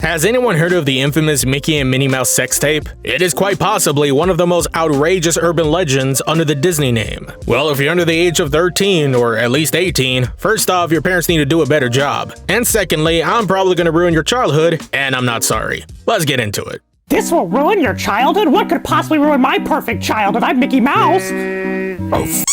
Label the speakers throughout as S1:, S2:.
S1: Has anyone heard of the infamous Mickey and Minnie Mouse sex tape? It is quite possibly one of the most outrageous urban legends under the Disney name. Well, if you're under the age of 13, or at least 18, first off, your parents need to do a better job. And secondly, I'm probably gonna ruin your childhood, and I'm not sorry. Let's get into it.
S2: This will ruin your childhood? What could possibly ruin my perfect childhood? I'm Mickey Mouse!
S1: Oh,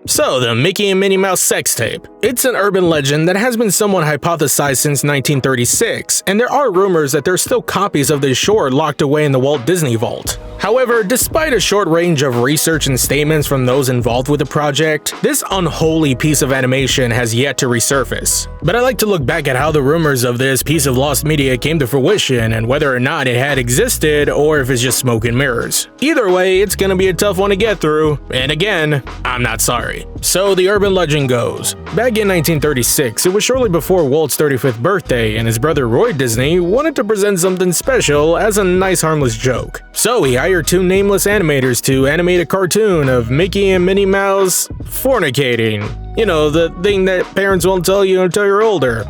S1: So, the Mickey and Minnie Mouse sex tape. It's an urban legend that has been somewhat hypothesized since 1936, and there are rumors that there's still copies of this short locked away in the Walt Disney Vault. However, despite a short range of research and statements from those involved with the project, this unholy piece of animation has yet to resurface. But I like to look back at how the rumors of this piece of lost media came to fruition and whether or not it had existed or if it's just smoke and mirrors. Either way, it's gonna be a tough one to get through, and again, I'm not sorry. So the urban legend goes, back in 1936, it was shortly before Walt's 35th birthday, and his brother Roy Disney wanted to present something special as a nice harmless joke. So he hired two nameless animators to animate a cartoon of Mickey and Minnie Mouse fornicating. You know, the thing that parents won't tell you until you're older.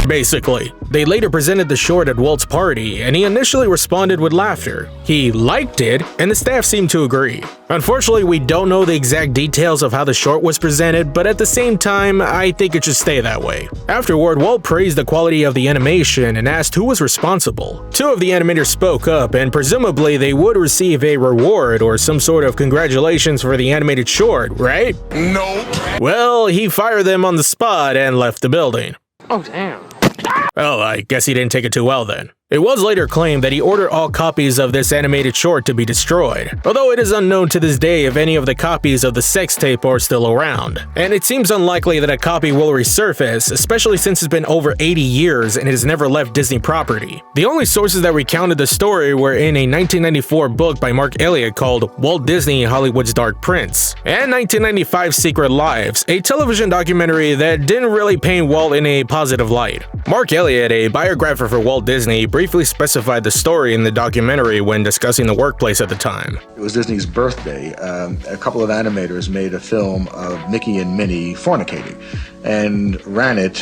S1: Basically. They later presented the short at Walt's party, and he initially responded with laughter. He liked it, and the staff seemed to agree. Unfortunately, we don't know the exact details of how the short was presented, but at the same time, I think it should stay that way. Afterward, Walt praised the quality of the animation and asked who was responsible. Two of the animators spoke up, and presumably they would receive a reward or some sort of congratulations for the animated short, right?
S3: Nope.
S1: Well, he fired them on the spot and left the building.
S2: Oh, damn.
S1: Oh, I guess he didn't take it too well then. It was later claimed that he ordered all copies of this animated short to be destroyed, although it is unknown to this day if any of the copies of the sex tape are still around. And it seems unlikely that a copy will resurface, especially since it's been over 80 years and it has never left Disney property. The only sources that recounted the story were in a 1994 book by Mark Elliott called Walt Disney Hollywood's Dark Prince, and 1995's Secret Lives, a television documentary that didn't really paint Walt in a positive light. Mark Elliott, a biographer for Walt Disney, briefly specified the story in the documentary when discussing the workplace at the time.
S4: It was Disney's birthday. A couple of animators made a film of Mickey and Minnie fornicating and ran it,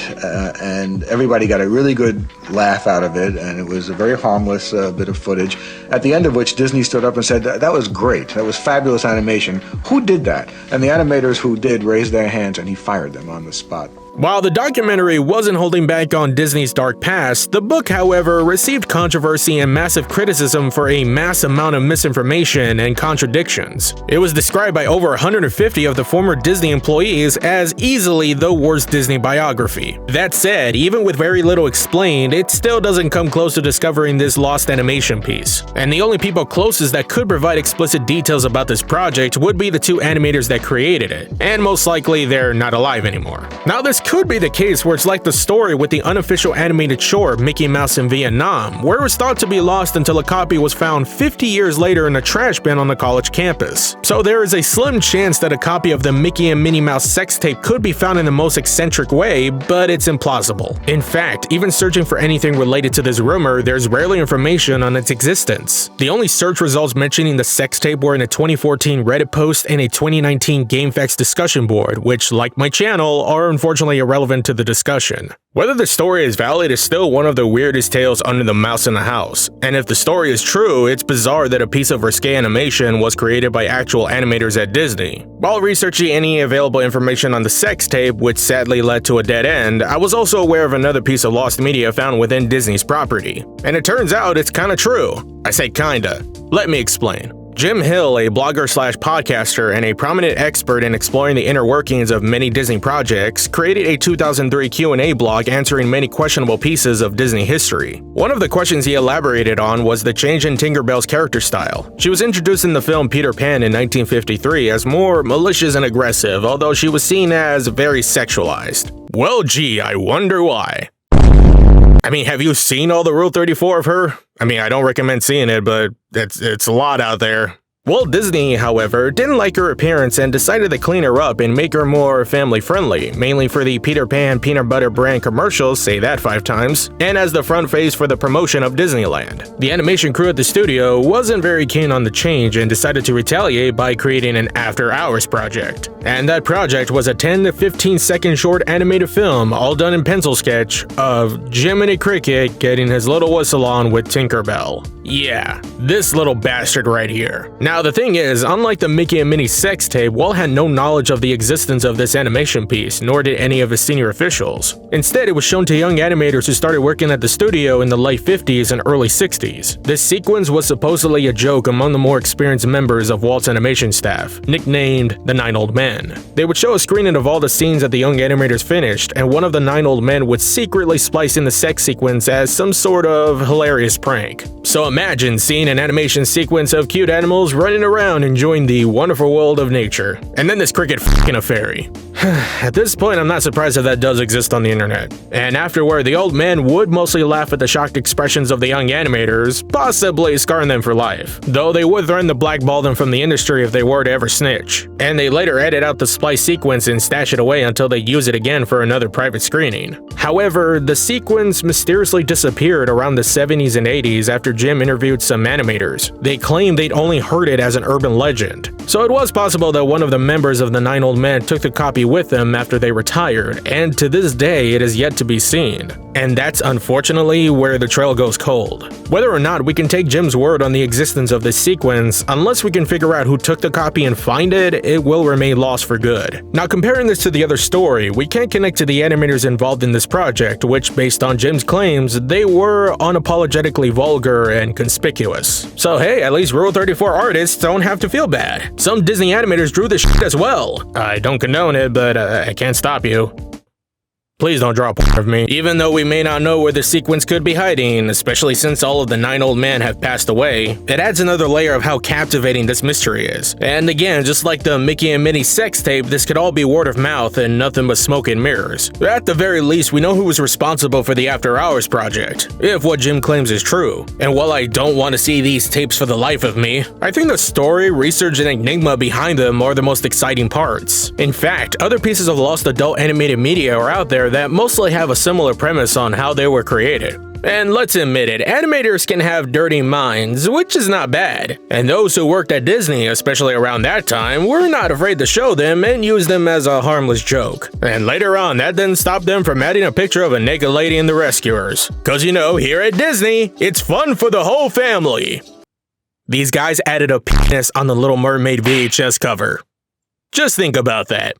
S4: and everybody got a really good laugh out of it, and it was a very harmless bit of footage, at the end of which Disney stood up and said, that was great, that was fabulous animation. Who did that? And the animators who did raised their hands, and he fired them on the spot.
S1: While the documentary wasn't holding back on Disney's dark past, the book, however, received controversy and massive criticism for a mass amount of misinformation and contradictions. It was described by over 150 of the former Disney employees as easily the worst Disney biography. That said, even with very little explained, it still doesn't come close to discovering this lost animation piece. And the only people closest that could provide explicit details about this project would be the two animators that created it, and most likely they're not alive anymore. Now, this could be the case where it's like the story with the unofficial animated short Mickey Mouse in Vietnam, where it was thought to be lost until a copy was found 50 years later in a trash bin on the college campus. So there is a slim chance that a copy of the Mickey and Minnie Mouse sex tape could be found in the most eccentric way, but it's implausible. In fact, even searching for anything related to this rumor, there's rarely information on its existence. The only search results mentioning the sex tape were in a 2014 Reddit post and a 2019 GameFAQs discussion board, which, like my channel, are unfortunately irrelevant to the discussion. Whether the story is valid is still one of the weirdest tales under the mouse in the house, and if the story is true, it's bizarre that a piece of risque animation was created by actual animators at Disney. While researching any available information on the sex tape, which sadly led to a dead end, I was also aware of another piece of lost media found within Disney's property. And it turns out it's kinda true. I say kinda. Let me explain. Jim Hill, a blogger/podcaster and a prominent expert in exploring the inner workings of many Disney projects, created a 2003 Q&A blog answering many questionable pieces of Disney history. One of the questions he elaborated on was the change in Tinkerbell's character style. She was introduced in the film Peter Pan in 1953 as more malicious and aggressive, although she was seen as very sexualized. Well, gee, I wonder why. I mean, have you seen all the Rule 34 of her? I mean, I don't recommend seeing it, but it's a lot out there. Walt Disney, however, didn't like her appearance and decided to clean her up and make her more family-friendly, mainly for the Peter Pan peanut butter brand commercials, say that 5 times, and as the front face for the promotion of Disneyland. The animation crew at the studio wasn't very keen on the change and decided to retaliate by creating an after-hours project. And that project was a 10 to 15 second short animated film, all done in pencil sketch, of Jiminy Cricket getting his little whistle on with Tinkerbell. Yeah, this little bastard right here. Now the thing is, unlike the Mickey and Minnie sex tape, Walt had no knowledge of the existence of this animation piece, nor did any of his senior officials. Instead, it was shown to young animators who started working at the studio in the late 50s and early 60s. This sequence was supposedly a joke among the more experienced members of Walt's animation staff, nicknamed the 9 Old Men. They would show a screening of all the scenes that the young animators finished, and one of the 9 Old Men would secretly splice in the sex sequence as some sort of hilarious prank. So imagine seeing an animation sequence of cute animals running around enjoying the wonderful world of nature, and then this cricket f***ing a fairy. At this point, I'm not surprised that that does exist on the internet. And afterward, the old men would mostly laugh at the shocked expressions of the young animators, possibly scarring them for life, though they would threaten to blackball them from the industry if they were to ever snitch. And they later edit out the splice sequence and stash it away until they use it again for another private screening. However, the sequence mysteriously disappeared around the 70s and 80s after Jim interviewed some animators. They claimed they'd only heard it as an urban legend. So it was possible that one of the members of the 9 Old Men took the copy with them after they retired, and to this day it is yet to be seen. And that's unfortunately where the trail goes cold. Whether or not we can take Jim's word on the existence of this sequence, unless we can figure out who took the copy and find it, it will remain lost for good. Now comparing this to the other story, we can't connect to the animators involved in this project, which based on Jim's claims, they were unapologetically vulgar and conspicuous. So hey, at least Rule 34 artists don't have to feel bad. Some Disney animators drew this shit as well. I don't condone it, but I can't stop you. Please don't draw a porn of me, even though we may not know where the sequence could be hiding, especially since all of the 9 Old Men have passed away. It adds another layer of how captivating this mystery is. And again, just like the Mickey and Minnie sex tape, this could all be word of mouth and nothing but smoke and mirrors. At the very least, we know who was responsible for the After Hours project, if what Jim claims is true. And while I don't want to see these tapes for the life of me, I think the story, research, and enigma behind them are the most exciting parts. In fact, other pieces of lost adult animated media are out there that mostly have a similar premise on how they were created. And let's admit it, animators can have dirty minds, which is not bad. And those who worked at Disney, especially around that time, were not afraid to show them and use them as a harmless joke. And later on, that didn't stop them from adding a picture of a naked lady in The Rescuers. Cause you know, here at Disney, it's fun for the whole family. These guys added a penis on the Little Mermaid VHS cover. Just think about that.